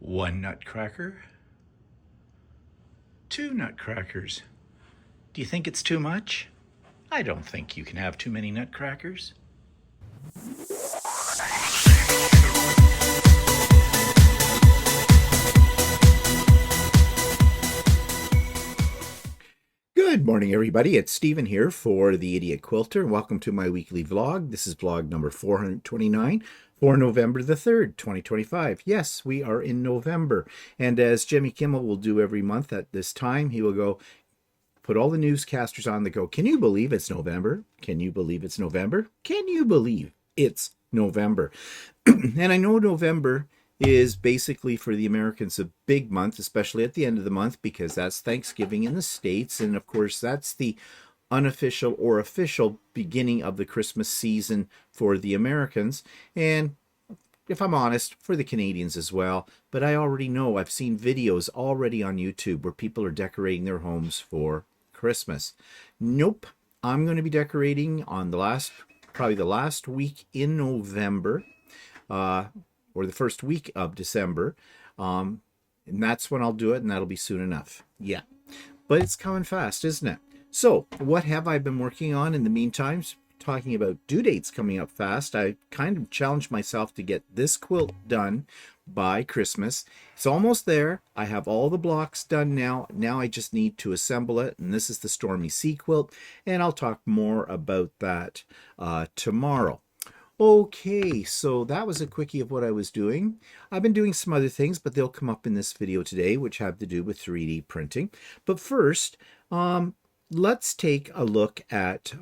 One nutcracker, two nutcrackers. Do you think it's too much? I don't think you can have too many nutcrackers. Good morning, everybody. It's Stephen here for the Idiot Quilter. Welcome to my weekly vlog. This is vlog number 429 for November the 3rd, 2025. Yes, we are in November. And as Jimmy Kimmel will do every month at this time, he will go, put all the newscasters on that go, can you believe it's November? Can you believe it's November? Can you believe it's November? And I know November is basically for the Americans a big month, especially at the end of the month, because that's Thanksgiving in the States. And of course, that's the unofficial or official beginning of the Christmas season for the Americans. And if I'm honest, for the Canadians as well. But I already know, I've seen videos already on YouTube where people are decorating their homes for Christmas. Nope, I'm going to be decorating on probably the last week in November. Or the first week of December. And that's when I'll do it, and that'll be soon enough. Yeah. But it's coming fast, isn't it? So, what have I been working on in the meantime? Talking about due dates coming up fast, I kind of challenged myself to get this quilt done by Christmas. It's almost there. I have all the blocks done now. Now I just need to assemble it, and this is the Stormy Sea quilt, and I'll talk more about that tomorrow. Okay, so that was a quickie of what I was doing. I've been doing some other things, but they'll come up in this video today, which have to do with 3D printing. But first, let's take a look at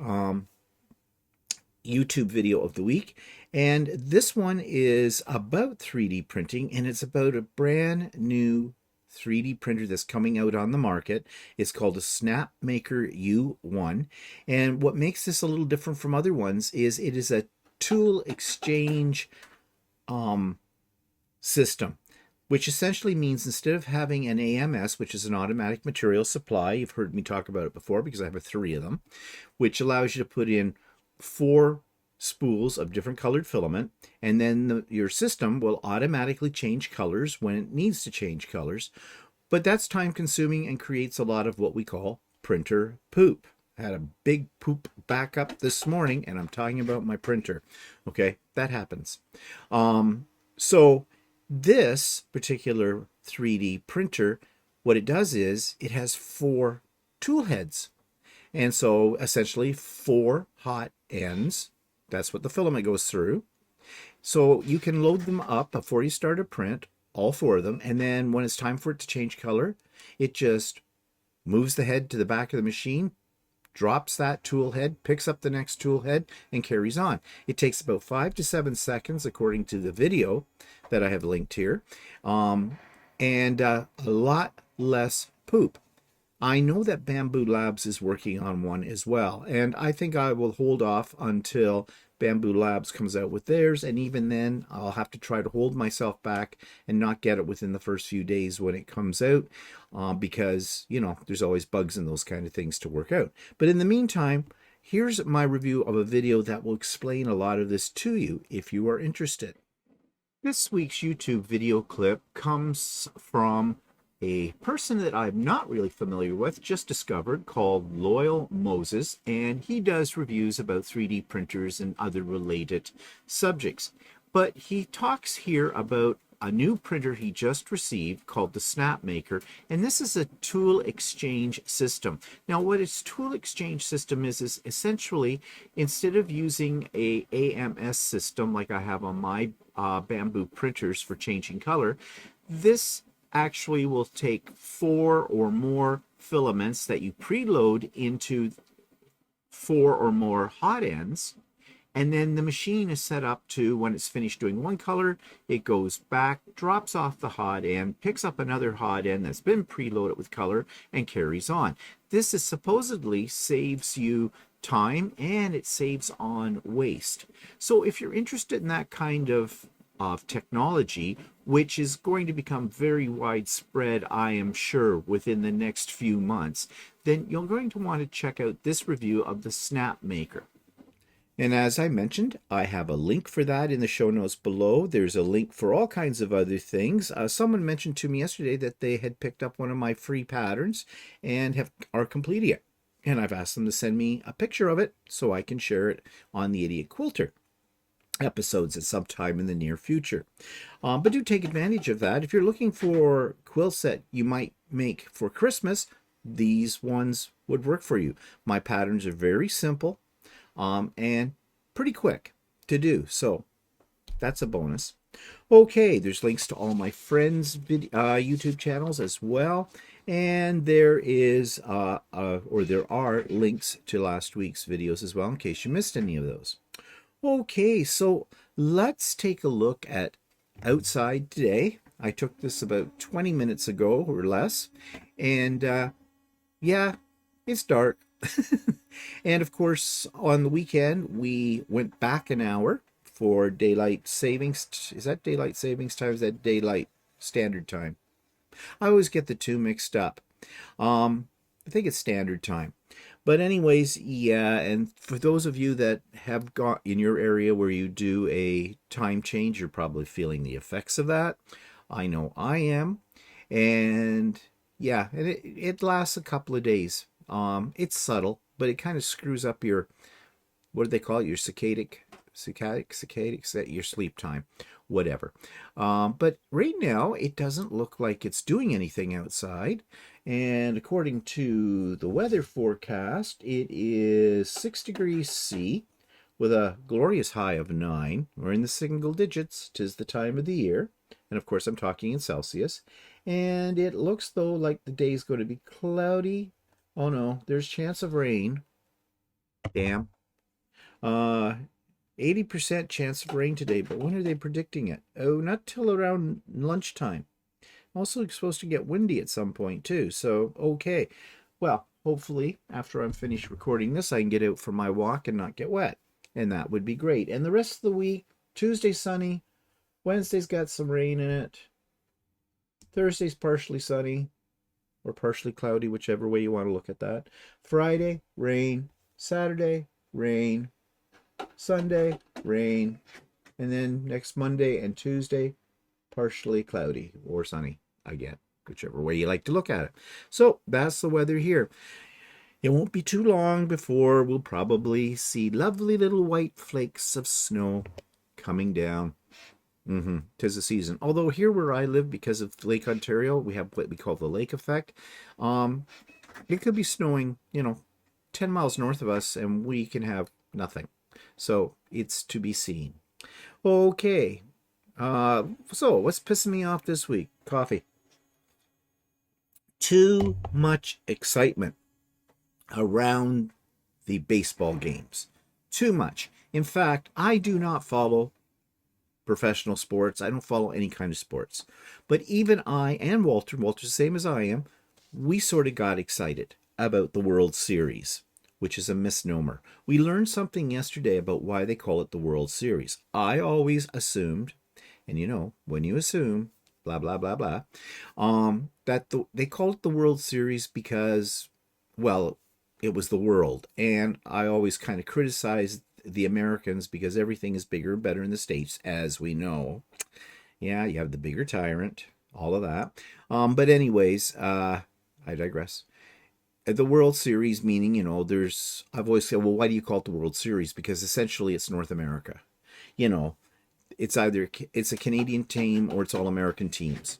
YouTube video of the week. And this one is about 3D printing, and it's about a brand new 3D printer that's coming out on the market. It's called a Snapmaker U1. And what makes this a little different from other ones is it is a tool exchange system, which essentially means instead of having an AMS, which is an automatic material supply, you've heard me talk about it before because I have 3 of them, which allows you to put in 4 spools of different colored filament, and then your system will automatically change colors when it needs to change colors. But that's time consuming and creates a lot of what we call printer poop. I had a big poop backup this morning, and I'm talking about my printer. Okay, that happens. So this particular 3D printer, what it does is it has 4 tool heads. And so essentially 4 hot ends. That's what the filament goes through. So you can load them up before you start a print, all 4 of them. And then when it's time for it to change color, it just moves the head to the back of the machine, drops that tool head, picks up the next tool head, and carries on. It takes about 5 to 7 seconds, according to the video that I have linked here, and a lot less poop. I know that Bamboo Labs is working on one as well, and I think I will hold off until Bamboo Labs comes out with theirs, and even then I'll have to try to hold myself back and not get it within the first few days when it comes out, because, you know, there's always bugs and those kind of things to work out. But in the meantime, here's my review of a video that will explain a lot of this to you if you are interested. This week's YouTube video clip comes from a person that I'm not really familiar with, just discovered, called Loyal Moses, and he does reviews about 3D printers and other related subjects. But he talks here about a new printer he just received called the Snapmaker, and this is a tool exchange system. Now, what its tool exchange system is essentially, instead of using a AMS system like I have on my Bamboo printers for changing color, this actually will take 4 or more filaments that you preload into 4 or more hot ends, and then the machine is set up to, when it's finished doing one color, it goes back, drops off the hot end, picks up another hot end that's been preloaded with color, and carries on. This is supposedly saves you time, and it saves on waste. So if you're interested in that kind of technology, which is going to become very widespread, I am sure, within the next few months, then you're going to want to check out this review of the Snapmaker. And as I mentioned, I have a link for that in the show notes below. There's a link for all kinds of other things. Someone mentioned to me yesterday that they had picked up one of my free patterns and are completing it. And I've asked them to send me a picture of it so I can share it on the Idiot Quilter episodes at some time in the near future. But do take advantage of that. If you're looking for quilt set you might make for Christmas, these ones would work for you. My patterns are very simple and pretty quick to do. So that's a bonus. Okay, there's links to all my friends' YouTube channels as well. And there are links to last week's videos as well in case you missed any of those. Okay, so let's take a look at outside today. I took this about 20 minutes ago or less. And yeah, it's dark. And of course, on the weekend, we went back an hour for daylight savings. Is that daylight savings time? Is that daylight standard time? I always get the two mixed up. I think it's standard time. But anyways, yeah, and for those of you that have got in your area where you do a time change, you're probably feeling the effects of that. I know I am. And yeah, and it lasts a couple of days. It's subtle, but it kind of screws up your, what do they call it? Your circadic, your sleep time, whatever. But right now, it doesn't look like it's doing anything outside. And according to the weather forecast, it is 6 degrees C with a glorious high of 9. We're in the single digits. 'Tis the time of the year. And of course, I'm talking in Celsius. And it looks though like the day's going to be cloudy. Oh no, there's chance of rain. Damn. 80% chance of rain today, but when are they predicting it? Oh, not till around lunchtime. Also supposed to get windy at some point too, so okay. Well, hopefully after I'm finished recording this, I can get out for my walk and not get wet, and that would be great. And the rest of the week, Tuesday sunny, Wednesday's got some rain in it, Thursday's partially sunny, or partially cloudy, whichever way you want to look at that. Friday, rain. Saturday, rain. Sunday, rain. And then next Monday and Tuesday, partially cloudy or sunny again, whichever way you like to look at it. So that's the weather here. It won't be too long before we'll probably see lovely little white flakes of snow coming down. 'Tis the season. Although here where I live, because of Lake Ontario, we have what we call the lake effect. It could be snowing, 10 miles north of us, and we can have nothing. So it's to be seen. Okay. So what's pissing me off this week? Coffee. Too much excitement around the baseball games. Too much. In fact, I do not follow professional sports. I don't follow any kind of sports. But even I and Walter's the same as I am, we sort of got excited about the World Series, which is a misnomer. We learned something yesterday about why they call it the World Series. I always assumed, and when you assume, blah, blah, blah, blah, that they call it the World Series because, well, it was the world. And I always kind of criticized the Americans because everything is bigger and better in the States, as we know. Yeah, you have the bigger tyrant, all of that. But anyways, I digress. The World Series meaning, I've always said, well, why do you call it the World Series? Because essentially it's North America. It's either it's a Canadian team or it's all American teams.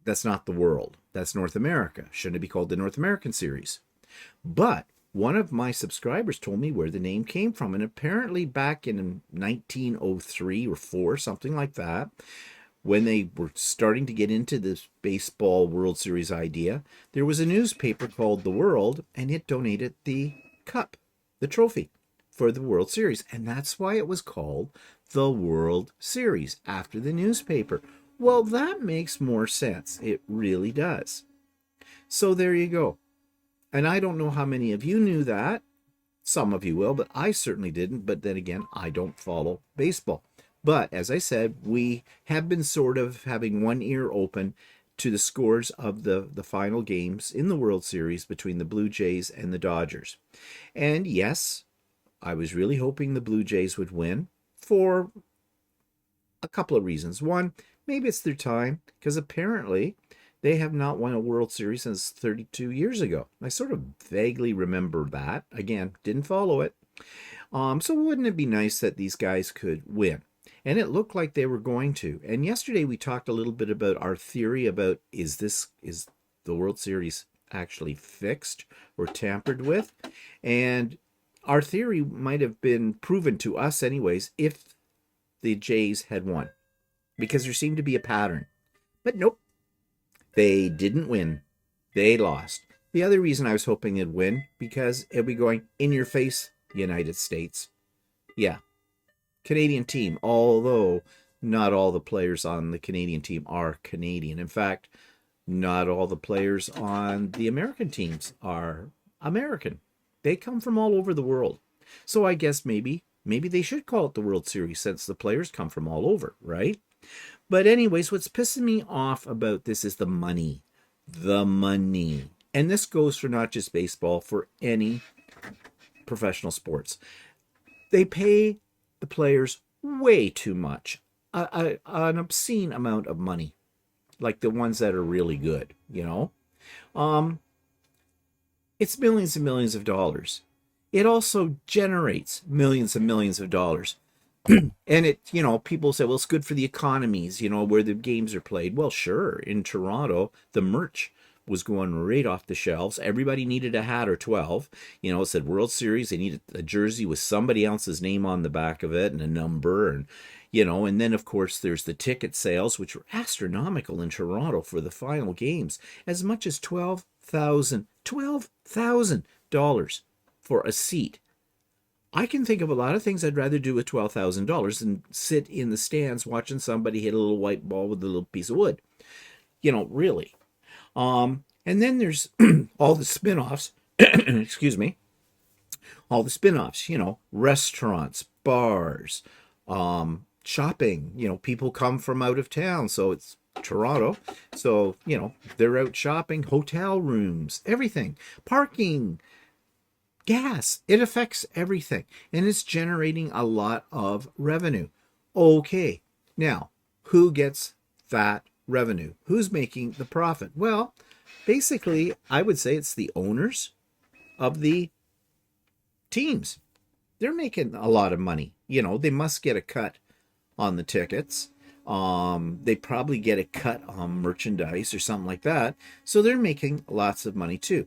That's not the world. That's North America. Shouldn't it be called the North American Series? But one of my subscribers told me where the name came from. And apparently back in 1903 or 4, something like that, when they were starting to get into this baseball World Series idea, there was a newspaper called The World, and it donated the cup, the trophy, for the World Series. And that's why it was called the World Series, after the newspaper. Well, that makes more sense. It really does. So there you go. And I don't know how many of you knew that. Some of you will, but I certainly didn't. But then again, I don't follow baseball. But as I said, we have been sort of having one ear open to the scores of the final games in the World Series between the Blue Jays and the Dodgers. And yes, I was really hoping the Blue Jays would win for a couple of reasons. One, maybe it's their time, because apparently they have not won a World Series since 32 years ago. I sort of vaguely remember that. Again, didn't follow it. So wouldn't it be nice that these guys could win? And it looked like they were going to. And yesterday we talked a little bit about our theory about is the World Series actually fixed or tampered with? And our theory might have been proven to us anyways if the Jays had won, because there seemed to be a pattern. But nope, they didn't win. They lost. The other reason I was hoping they'd win, because it'd be going in your face, United States. Yeah, Canadian team, although not all the players on the Canadian team are Canadian. In fact, not all the players on the American teams are American. They come from all over the world. So I guess maybe they should call it the World Series since the players come from all over, right? But anyways, what's pissing me off about this is the money. The money. And this goes for not just baseball, for any professional sports. They pay the players way too much. An obscene amount of money. Like the ones that are really good, you know? It's millions and millions of dollars. It also generates millions and millions of dollars. And it, people say, well, it's good for the economies, where the games are played. Well, sure. In Toronto, the merch was going right off the shelves. Everybody needed a hat or 12. It said World Series. They needed a jersey with somebody else's name on the back of it and a number. And then, of course, there's the ticket sales, which were astronomical in Toronto for the final games. As much as $12,000 for a seat. I can think of a lot of things I'd rather do with $12,000 than sit in the stands watching somebody hit a little white ball with a little piece of wood. Really. And then there's all the spin-offs. Excuse me. All the spin-offs, restaurants, bars, shopping. People come from out of town, so it's Toronto. So, they're out shopping, hotel rooms, everything, parking, gas. It affects everything, and it's generating a lot of revenue. Okay, now, who gets that revenue? Who's making the profit? Well, basically, I would say it's the owners of the teams. They're making a lot of money. They must get a cut on the tickets. They probably get a cut on merchandise or something like that. So they're making lots of money too.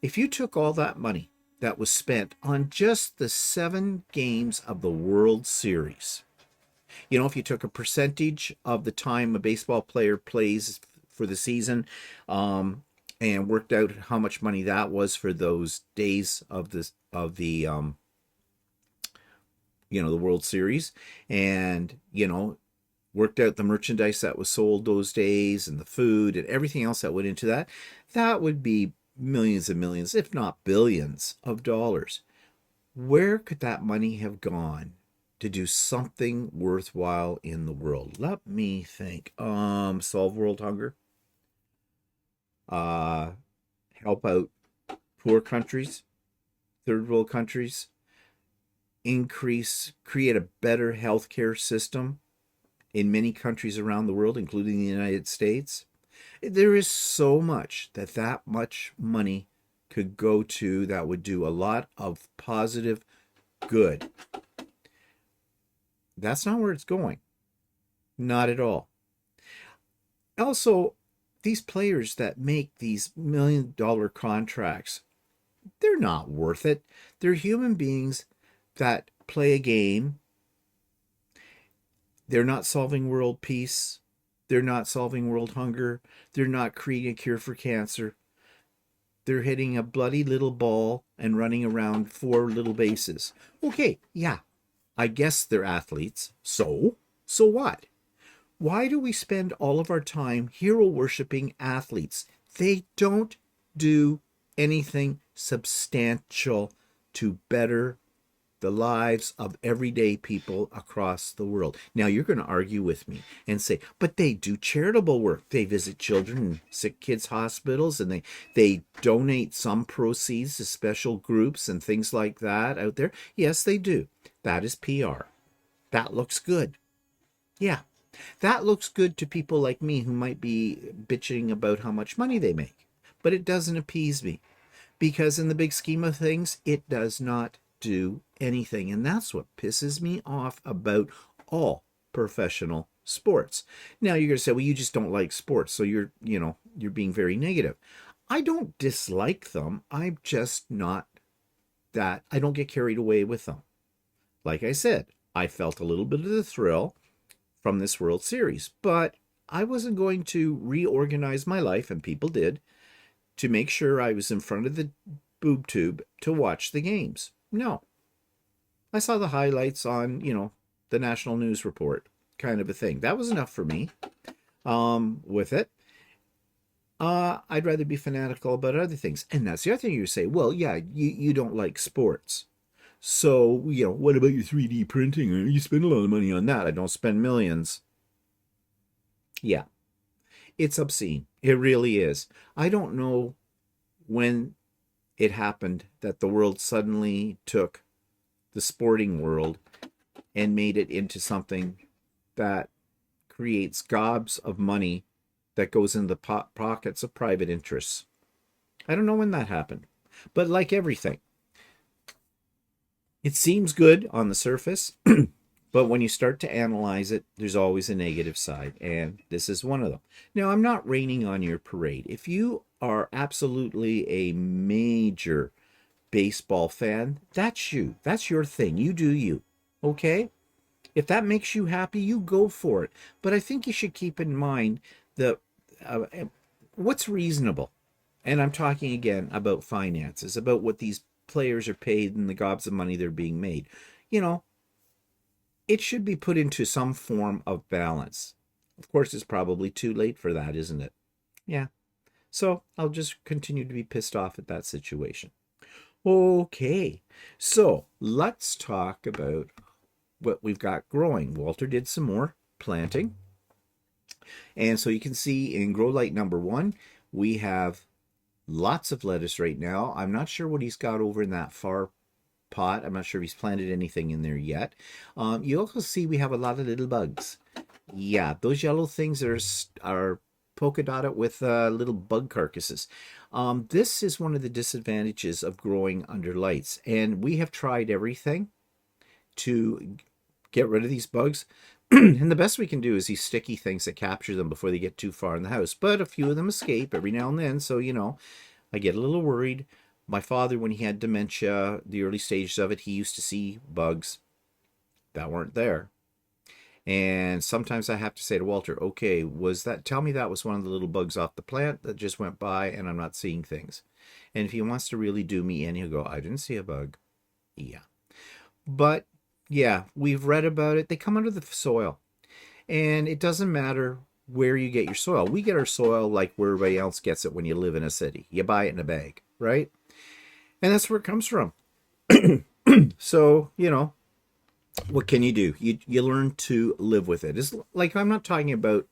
If you took all that money that was spent on just the 7 games of the World Series, if you took a percentage of the time a baseball player plays for the season, and worked out how much money that was for those days of the World Series, and worked out the merchandise that was sold those days and the food and everything else that went into that, that would be millions and millions, if not billions of dollars. Where could that money have gone to do something worthwhile in the world? Let me think. Solve world hunger. Help out poor countries, third world countries. Create a better healthcare system in many countries around the world, including the United States. There is so much that much money could go to that would do a lot of positive good. That's not where it's going. Not at all. Also, these players that make these $1 million contracts, they're not worth it. They're human beings that play a game. They're not solving world peace. They're not solving world hunger. They're not creating a cure for cancer. They're hitting a bloody little ball and running around 4 little bases. Okay, yeah, I guess they're athletes. So what? Why do we spend all of our time hero-worshipping athletes? They don't do anything substantial to better the lives of everyday people across the world. Now, you're going to argue with me and say, but they do charitable work. They visit children in sick kids' hospitals, and they donate some proceeds to special groups and things like that out there. Yes, they do. That is PR. That looks good. Yeah, that looks good to people like me who might be bitching about how much money they make. But it doesn't appease me, because in the big scheme of things, it does not do anything. And that's what pisses me off about all professional sports. Now you're going to say, well, you just don't like sports, so you're being very negative. I don't dislike them. I'm just not that, I don't get carried away with them. Like I said, I felt a little bit of the thrill from this World Series, but I wasn't going to reorganize my life, and people did, to make sure I was in front of the boob tube to watch the games. No. I saw the highlights on, the National News Report kind of a thing. That was enough for me with it. I'd rather be fanatical about other things. And that's the other thing you say, well, yeah, you don't like sports. So, what about your 3D printing? You spend a lot of money on that. I don't spend millions. Yeah. It's obscene. It really is. I don't know when it happened that the world suddenly took the sporting world and made it into something that creates gobs of money that goes in the pockets of private interests. I don't know when that happened. But like everything, it seems good on the surface. But when you start to analyze it, there's always a negative side, and this is one of them. Now, I'm not raining on your parade. If you are absolutely a major baseball fan, that's you. That's your thing. You do you, okay? If that makes you happy, you go for it. But I think you should keep in mind that what's reasonable. And I'm talking again about finances, about what these players are paid and the gobs of money they're being made. It should be put into some form of balance. Of course, it's probably too late for that, isn't it? Yeah. So I'll just continue to be pissed off at that situation. Okay. So let's talk about what we've got growing. Walter did some more planting. And so you can see in grow light number 1, we have lots of lettuce right now. I'm not sure what he's got over in that far pot. I'm not sure if he's planted anything in there yet. You also see we have a lot of little bugs. Yeah, those yellow things are polka dotted with little bug carcasses. This is one of the disadvantages of growing under lights, and we have tried everything to get rid of these bugs. And the best we can do is these sticky things that capture them before they get too far in the house. But a few of them escape every now and then, so I get a little worried. My father, when he had dementia, the early stages of it, he used to see bugs that weren't there. And sometimes I have to say to Walter, okay, tell me that was one of the little bugs off the plant that just went by and I'm not seeing things. And if he wants to really do me in, he'll go, I didn't see a bug. Yeah. But yeah, we've read about it. They come under the soil. And it doesn't matter where you get your soil. We get our soil like where everybody else gets it when you live in a city. You buy it in a bag, right? And that's where it comes from. So, what can you do? You learn to live with it. It's like, I'm not talking about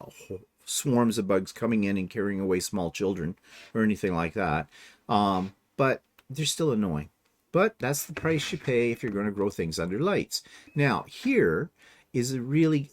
swarms of bugs coming in and carrying away small children or anything like that. But they're still annoying. But that's the price you pay if you're going to grow things under lights. Now, here is a really,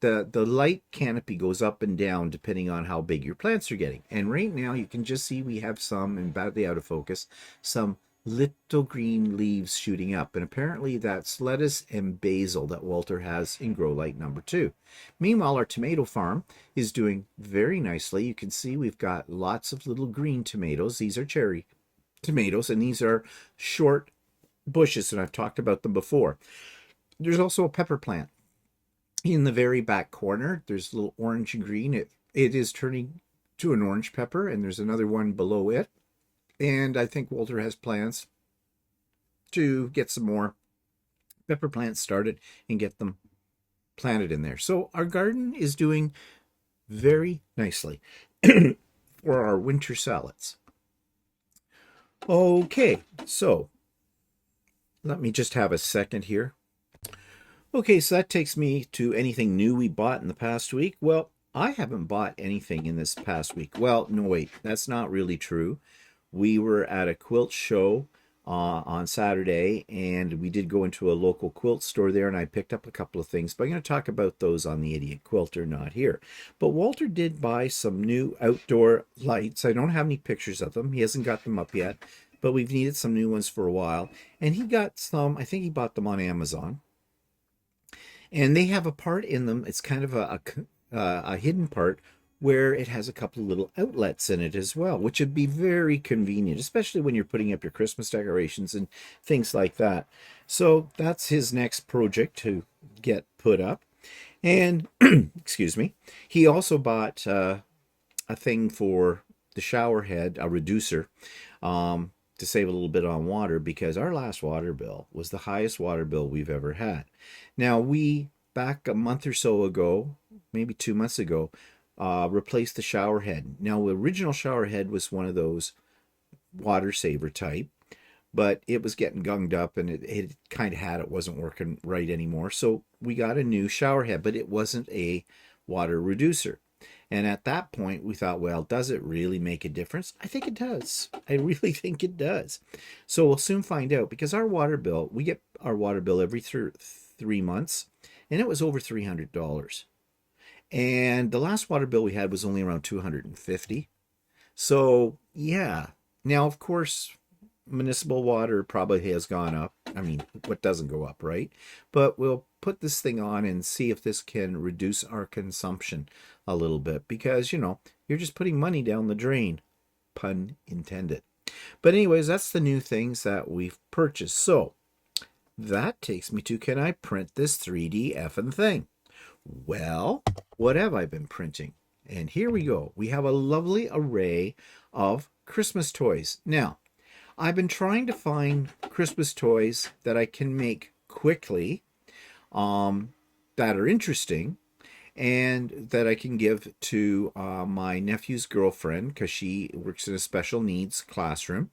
the light canopy goes up and down depending on how big your plants are getting. And right now you can just see we have some, and badly out of focus, some little green leaves shooting up, and apparently that's lettuce and basil that Walter has in grow light number 2. Meanwhile, our tomato farm is doing very nicely. You can see we've got lots of little green tomatoes. These are cherry tomatoes, and these are short bushes, and I've talked about them before. There's also a pepper plant in the very back corner. There's a little orange and green. It is turning to an orange pepper, and there's another one below it. And I think Walter has plans to get some more pepper plants started and get them planted in there. So our garden is doing very nicely for our winter salads. Okay, so Let me just have a second here. Okay, so that takes me to anything new we bought in the past week. Well, I haven't bought anything in this past week. Well, no, wait, that's not really true. We were at a quilt show on Saturday, and we did go into a local quilt store there, and I picked up a couple of things, but I'm going to talk about those on the Idiot Quilter, not here. But Walter did buy some new outdoor lights. I don't have any pictures of them. He hasn't got them up yet, but we've needed some new ones for a while. And he got some, I think he bought them on Amazon. And they have a part in them. It's kind of a hidden part where it has a couple of little outlets in it as well, which would be very convenient, especially when you're putting up your Christmas decorations and things like that. So that's his next project to get put up. And excuse me, he also bought a thing for the shower head, a reducer, to save a little bit on water, because our last water bill was the highest water bill we've ever had. Now, we, back a month or so ago, maybe 2 months ago, replaced the shower head. Now, the original shower head was one of those water saver type, but it was getting gunged up, and it kind of it wasn't working right anymore. So we got a new shower head, but it wasn't a water reducer. And at that point, we thought, well, does it really make a difference? I think it does. I really think it does. So we'll soon find out, because our water bill, we get our water bill every 3 months, and it was over $300. And the last water bill we had was only around $250. So, yeah. Now, of course, municipal water probably has gone up. I mean, what doesn't go up, right? But we'll put this thing on and see if this can reduce our consumption a little bit, because, you're just putting money down the drain, pun intended. But anyways, that's the new things that we've purchased. So that takes me to, can I print this 3D effing thing? Well, what have I been printing? And here we go. We have a lovely array of Christmas toys. Now, I've been trying to find Christmas toys that I can make quickly, that are interesting, and that I can give to my nephew's girlfriend, because she works in a special needs classroom.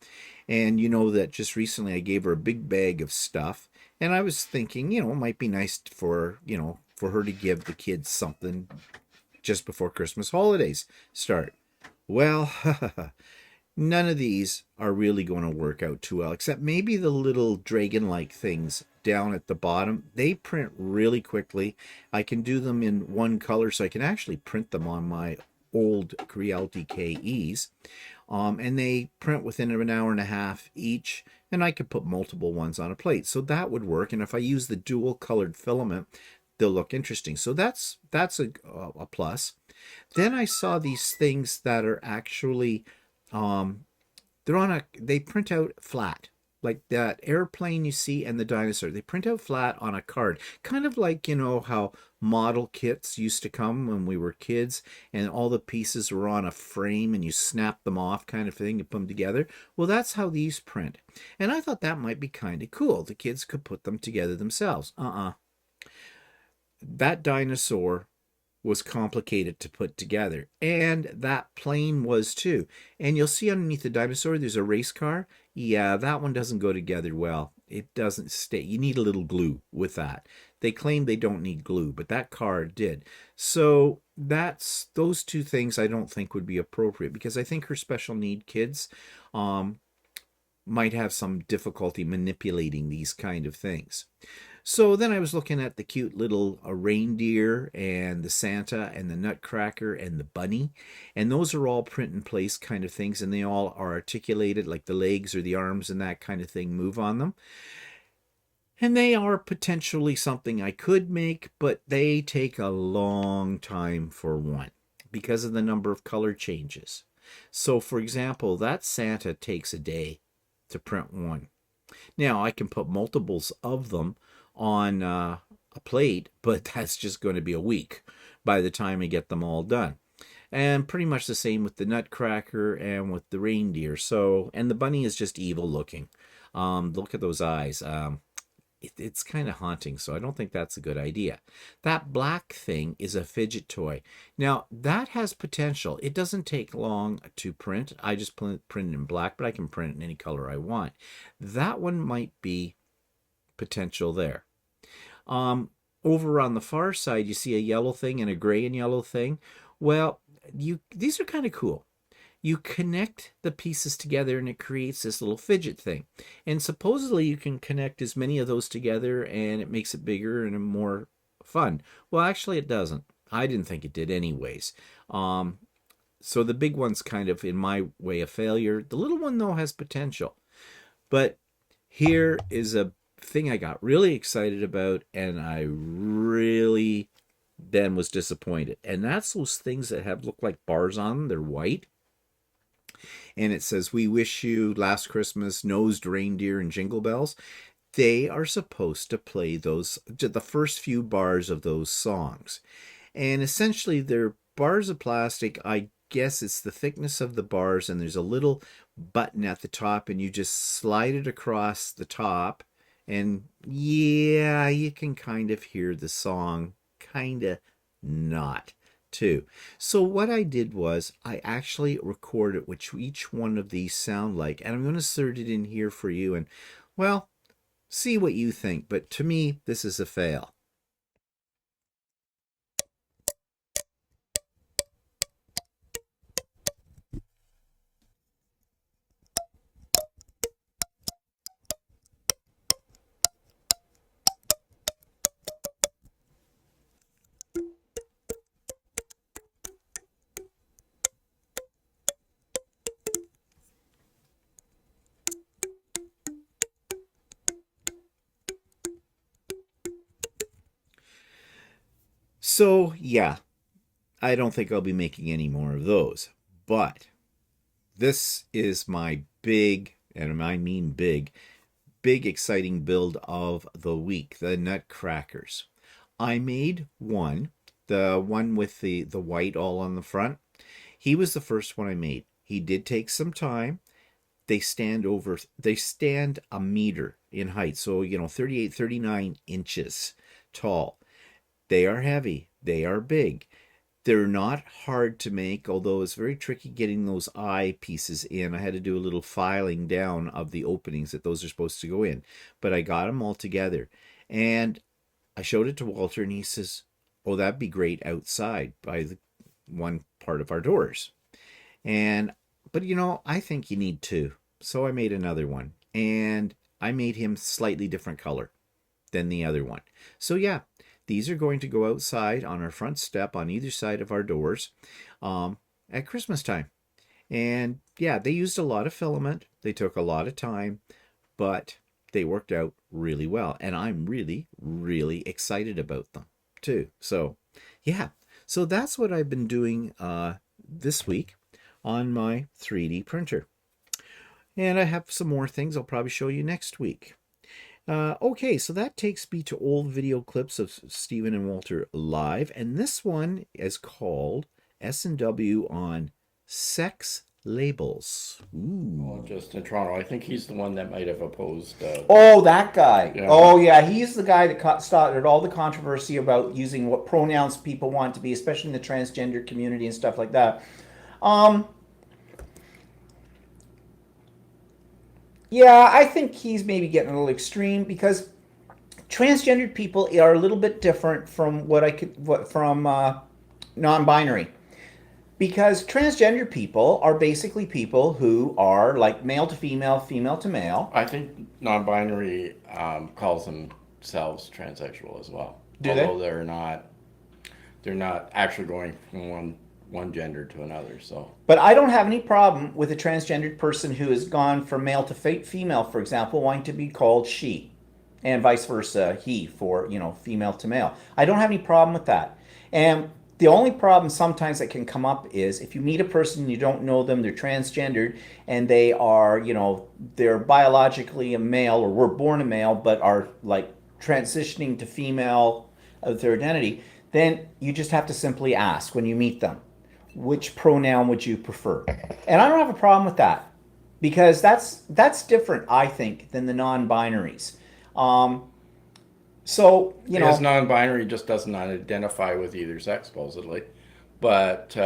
And you know that just recently I gave her a big bag of stuff, and I was thinking, it might be nice for her to give the kids something just before Christmas holidays start. Well, none of these are really going to work out too well, except maybe the little dragon-like things down at the bottom. They print really quickly. I can do them in one color, so I can actually print them on my old Creality KEs. And they print within an hour and a half each, and I could put multiple ones on a plate. So that would work. And if I use the dual colored filament, they'll look interesting. So that's a plus. Then I saw these things that are actually they print out flat, like that airplane you see and the dinosaur. They print out flat on a card, kind of like, how model kits used to come when we were kids, and all the pieces were on a frame and you snap them off, kind of thing, and put them together. Well, that's how these print. And I thought that might be kind of cool. The kids could put them together themselves. That dinosaur was complicated to put together, and that plane was too. And you'll see underneath the dinosaur there's a race car. Yeah, that one doesn't go together well. It doesn't stay. You need a little glue with that. They claim they don't need glue, but that car did. So that's those two things I don't think would be appropriate, because I think her special need kids might have some difficulty manipulating these kind of things. So then I was looking at the cute little reindeer and the Santa and the Nutcracker and the bunny. And those are all print in place kind of things. And they all are articulated, like the legs or the arms and that kind of thing move on them. And they are potentially something I could make, but they take a long time for one, because of the number of color changes. So for example, that Santa takes a day to print one. Now I can put multiples of them on a plate, but that's just going to be a week by the time I get them all done. And pretty much the same with the Nutcracker and with the reindeer. So, and the bunny is just evil looking. Look at those eyes. It's kind of haunting, so I don't think that's a good idea. That black thing is a fidget toy. Now, that has potential. It doesn't take long to print. I just print it in black, but I can print it in any color I want. That one might be potential there. Over on the far side, you see a yellow thing and a gray and yellow thing. Well, these are kind of cool. You connect the pieces together and it creates this little fidget thing. And supposedly you can connect as many of those together and it makes it bigger and more fun. Well, actually it doesn't. I didn't think it did anyways. So the big one's kind of, in my way, a failure. The little one, though, has potential. But here is a thing I got really excited about, and I really then was disappointed. And that's those things that have look like bars on them. They're white. And it says, "We wish you last Christmas, nosed reindeer and jingle bells." They are supposed to play those, the first few bars of those songs. And essentially, they're bars of plastic. I guess it's the thickness of the bars, and there's a little button at the top, and you just slide it across the top. And yeah, you can kind of hear the song, kind of not too. So what I did was I actually recorded what each one of these sound like, and I'm going to insert it in here for you, and well, see what you think. But to me, this is a fail. So yeah, I don't think I'll be making any more of those. But this is my big, and I mean big, exciting build of the week, the Nutcrackers. I made one, the one with the white all on the front. He was the first one I made. He did take some time. They stand a meter in height, so 38, 39 inches tall. They are heavy. They are big. They're not hard to make, although it's very tricky getting those eye pieces in. I had to do a little filing down of the openings that those are supposed to go in. But I got them all together. And I showed it to Walter, and he says, "Oh, that'd be great outside by the one part of our doors." But I think you need two. So I made another one. And I made him slightly different color than the other one. So yeah, these are going to go outside on our front step on either side of our doors at Christmas time. And yeah, they used a lot of filament. They took a lot of time, but they worked out really well. And I'm really, really excited about them too. So yeah, so that's what I've been doing this week on my 3D printer. And I have some more things I'll probably show you next week. Okay, so that takes me to old video clips of Stephen and Walter live, and this one is called S&W on sex labels. Ooh. Well, just in Toronto, I think he's the one that might have opposed. Oh, that guy. Yeah. Oh, yeah. He's the guy that started all the controversy about using what pronouns people want to be, especially in the transgender community and stuff like that. Yeah, I think he's maybe getting a little extreme because transgendered people are a little bit different from non-binary. Because transgender people are basically people who are like male to female, female to male. I think non-binary calls themselves transsexual as well. Do Although they? they're not actually going from one gender to another. So, But I don't have any problem with a transgendered person who has gone from male to female, for example, wanting to be called she, and vice versa, he for female to male. I don't have any problem with that. And the only problem sometimes that can come up is if you meet a person and you don't know them, they're transgendered, and they are, they're biologically a male or were born a male, but are like transitioning to female of their identity, then you just have to simply ask when you meet them, which pronoun would you prefer? And I don't have a problem with that because that's different, I think, than the non-binaries. So, because non-binary just does not identify with either sex, supposedly, but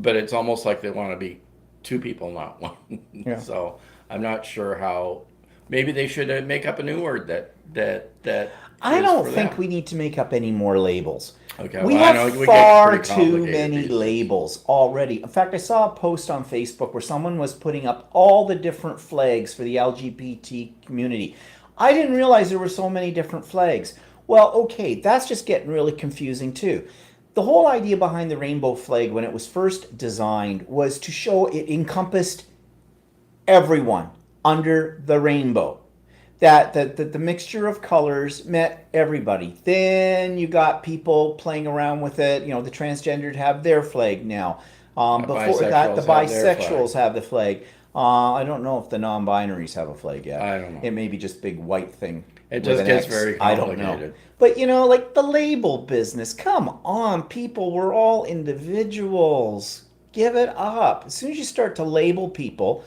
it's almost like they want to be two people, not one. Yeah. So I'm not sure how. maybe they should make up a new word that I is don't for think them. we need to make up any more labels. Okay, We well, I have know we get far pretty too complicated many these days. labels already. In fact, I saw a post on Facebook where someone was putting up all the different flags for the LGBT community. I didn't realize there were so many different flags. Well, okay, that's just getting really confusing too. The whole idea behind the rainbow flag when it was first designed was to show it encompassed everyone under the rainbow. That the mixture of colors met everybody. Then you got people playing around with it. You know, the transgendered have their flag now. Before that, the Bisexuals have their flag. bisexuals have the flag. I don't know if the non-binaries have a flag yet. I don't know. It may be just big white thing It with just an gets X. very I don't know. complicated. But you know, like the label business. Come on, people. We're all individuals. Give it up. As soon as you start to label people,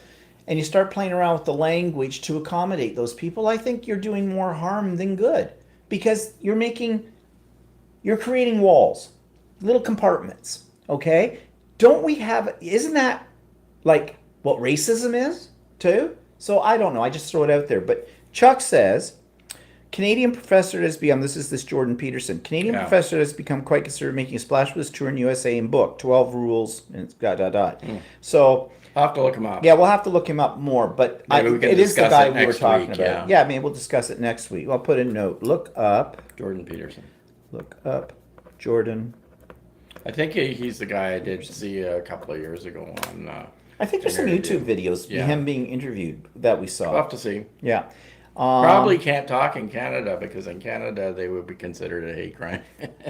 and you start playing around with the language to accommodate those people, I think you're doing more harm than good because you're creating walls, little compartments. Okay, don't we have? Isn't that like what racism is too? So I don't know. I just throw it out there. But Chuck says Canadian professor has become, this Jordan Peterson, Canadian Yeah. professor has become quite considered making a splash with his tour in USA and book, 12 rules, and it's dot. So, I'll have to look them up. yeah, we'll have to look him up more, but Maybe we can it is the discuss guy it we were next talking week, about. yeah. Yeah, maybe we'll discuss it next week. I'll put a note. Jordan Peterson. Look up Jordan. I think he's the guy I did see a couple of years ago on. I think there's some interview. YouTube videos of Yeah. him being interviewed that we We'll saw. have to see. Yeah. Probably can't talk in Canada because in Canada they would be considered a hate crime.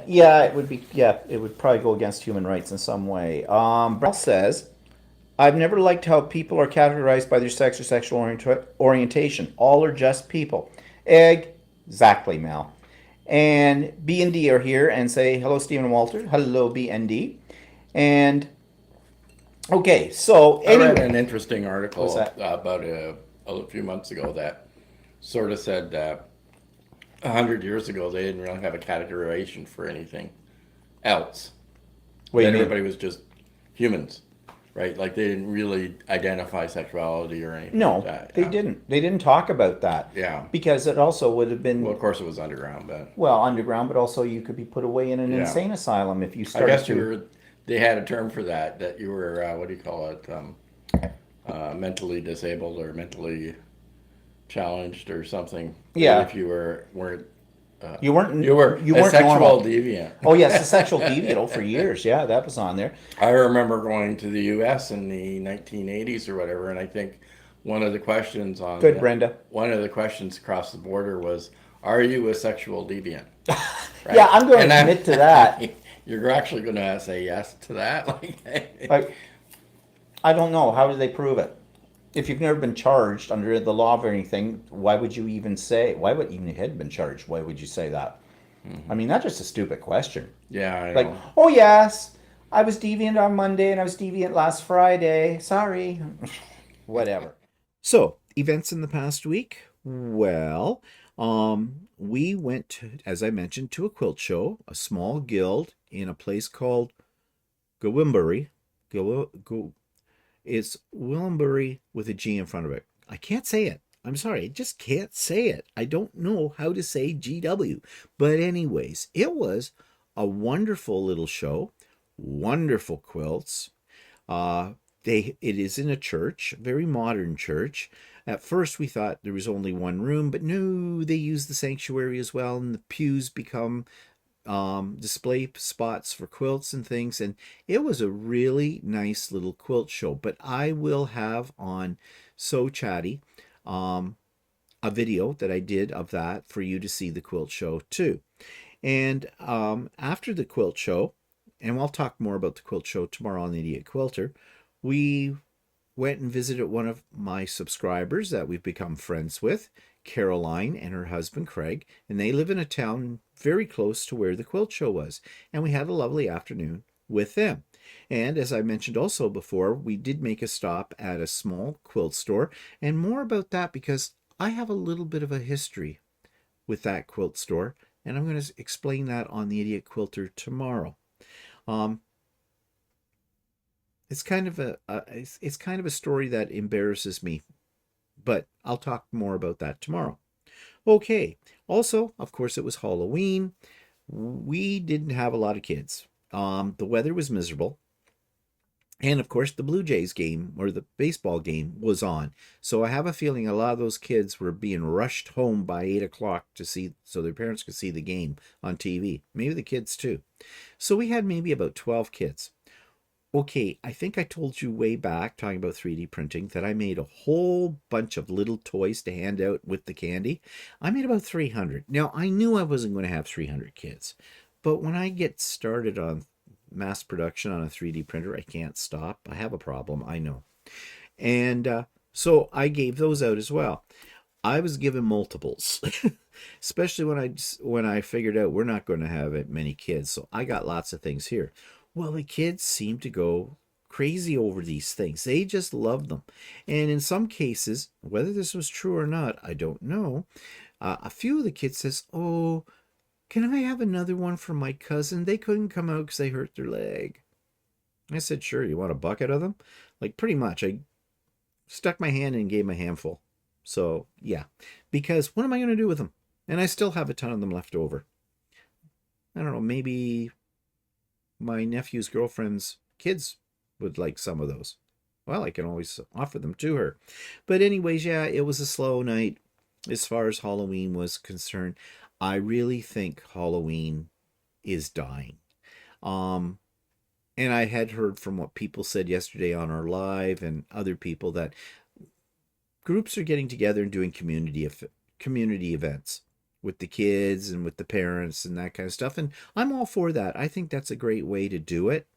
Yeah, it would be. Yeah, it would probably go against human rights in some way. Brell says, "I've never liked how people are categorized by their sex or sexual orientation. All are just people." Exactly, Mal. And B and D are here and say hello, Stephen and Walter. Hello, B and D. And okay, so I read anyway, an interesting article What's that? about a few months ago that sort of said that 100 years ago they didn't really have a categorization for anything else. What do you That mean? everybody was just humans, right? Like they didn't really identify sexuality or anything No, like that. they Yeah. didn't. They didn't talk about that. Yeah. Because it also would have been Well, of course it was underground, but underground, but also you could be put away in an Yeah. insane asylum if you I started guess to. they had a term for that, that you were, what do you call it? Mentally disabled or mentally challenged or something. Yeah. If you weren't You weren't. you were You a weren't sexual normal. deviant. Oh yes, the sexual deviant for years. Yeah, that was on there. I remember going to the U.S. in the 1980s or whatever, and I think one of the questions on Good, Brenda. one of the questions across the border was, "Are you a sexual deviant?" Right? Yeah, I'm going And to admit to that. You're actually going to say yes to that, Like, I don't know. How do they prove it? If you've never been charged under the law or anything, why would you even say? Why would even if you had been charged? Why would you say that? I mean, that's just a stupid question. Yeah, I Like, know. oh yes, I was deviant on Monday and I was deviant last Friday. Sorry. Whatever. So, events in the past week. Well, we went, as I mentioned, to a quilt show, a small guild in a place called Gwillimbury. It's Willenbury with a G in front of it. I can't say it. I'm sorry. I just can't say it. I don't know how to say GW. But anyways, it was a wonderful little show. Wonderful quilts. It is in a church, a very modern church. At first we thought there was only one room, but no, they use the sanctuary as well, and the pews become display spots for quilts and things. And it was a really nice little quilt show. But I will have on So Chatty a video that I did of that for you to see the quilt show too. And after the quilt show, and I'll talk more about the quilt show tomorrow on the Idiot Quilter, we went and visited one of my subscribers that we've become friends with, Caroline and her husband Craig, and they live in a town very close to where the quilt show was. And we had a lovely afternoon with them. And as I mentioned also before, we did make a stop at a small quilt store, and more about that because I have a little bit of a history with that quilt store, and I'm going to explain that on the Idiot Quilter tomorrow. It's kind of a story that embarrasses me But I'll talk more about that tomorrow. Okay. Also, of course, it was Halloween. We didn't have a lot of kids. The weather was miserable. And of course, the Blue Jays game or the baseball game was on. So I have a feeling a lot of those kids were being rushed home by 8 o'clock to see, so their parents could see the game on TV. Maybe the kids too. So we had maybe about 12 kids. Okay, I think I told you way back talking about 3D printing that I made a whole bunch of little toys to hand out with the candy. I made about 300. Now, I knew I wasn't going to have 300 kids, but when I get started on mass production on a 3D printer, I can't stop. I have a problem, I know. And so I gave those out as well. I was given multiples, especially when I figured out we're not going to have many kids. So I got lots of things here. Well, the kids seem to go crazy over these things. They just love them. And in some cases, whether this was true or not, I don't know. A few of the kids says, "Oh, can I have another one for my cousin? They couldn't come out because they hurt their leg." I said, "Sure, you want a bucket of them?" Like pretty much. I stuck my hand in and gave him a handful. So yeah, because what am I going to do with them? And I still have a ton of them left over. I don't know, maybe my nephew's girlfriend's kids would like some of those. Well, I can always offer them to her. But anyways, yeah, it was a slow night as far as Halloween was concerned. I really think Halloween is dying. Um, and I had heard from what people said yesterday on our live and other people that groups are getting together and doing community events with the kids and with the parents and that kind of stuff. And I'm all for that. I think that's a great way to do it.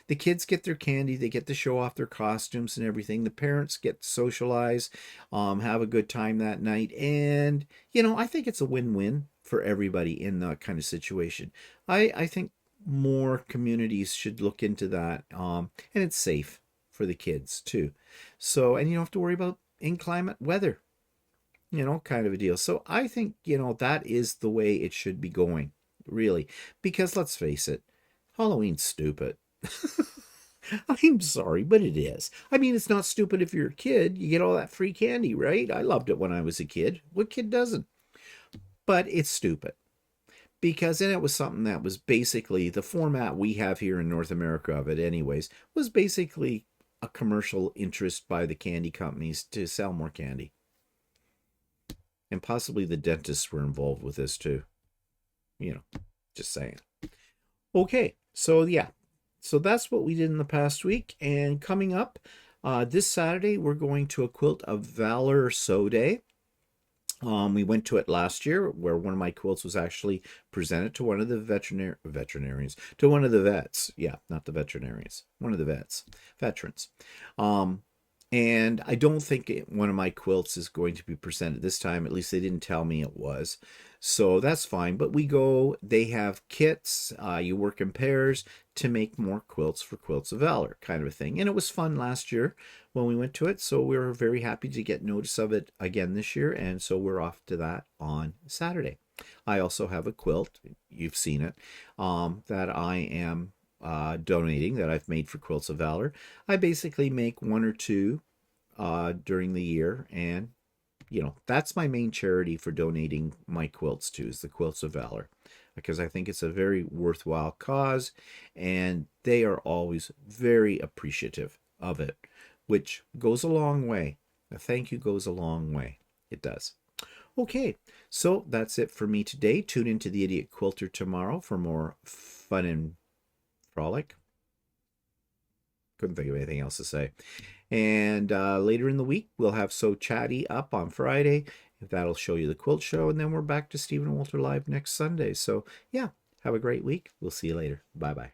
The kids get their candy, they get to show off their costumes and everything. The parents get to socialize, have a good time that night. And, I think it's a win-win for everybody in that kind of situation. I think more communities should look into that. And it's safe for the kids too. So, and you don't have to worry about inclement weather, kind of a deal. So I think, that is the way it should be going, really. Because let's face it, Halloween's stupid. I'm sorry, but it is. I mean, it's not stupid if you're a kid. You get all that free candy, right? I loved it when I was a kid. What kid doesn't? But it's stupid. Because then it was something that was basically the format we have here in North America of it anyways, was basically a commercial interest by the candy companies to sell more candy. And possibly the dentists were involved with this too. Just saying. Okay, so yeah. So that's what we did in the past week. And coming up this Saturday, we're going to a Quilt of Valor Sew Day. We went to it last year where one of my quilts was actually presented to one of the veterinarians, to one of the vets. Yeah, not the veterinarians, one of the veterans. And I don't think one of my quilts is going to be presented this time. At least they didn't tell me it was. So that's fine. But we go, they have kits. You work in pairs to make more quilts for Quilts of Valor, kind of a thing. And it was fun last year when we went to it. So we were very happy to get notice of it again this year. And so we're off to that on Saturday. I also have a quilt, you've seen it, that I am donating, that I've made for Quilts of Valor. I basically make one or two during the year, and that's my main charity for donating my quilts to, is the Quilts of Valor, because I think it's a very worthwhile cause, and they are always very appreciative of it, which goes a long way. A thank you goes a long way. It does. Okay, so that's it for me today. Tune into the Idiot Quilter tomorrow for more fun and frolic. Couldn't think of anything else to say. And later in the week, we'll have So Chatty up on Friday. That'll show you the quilt show. And then we're back to Stephen Walter Live next Sunday. So, yeah, have a great week. We'll see you later. Bye-bye.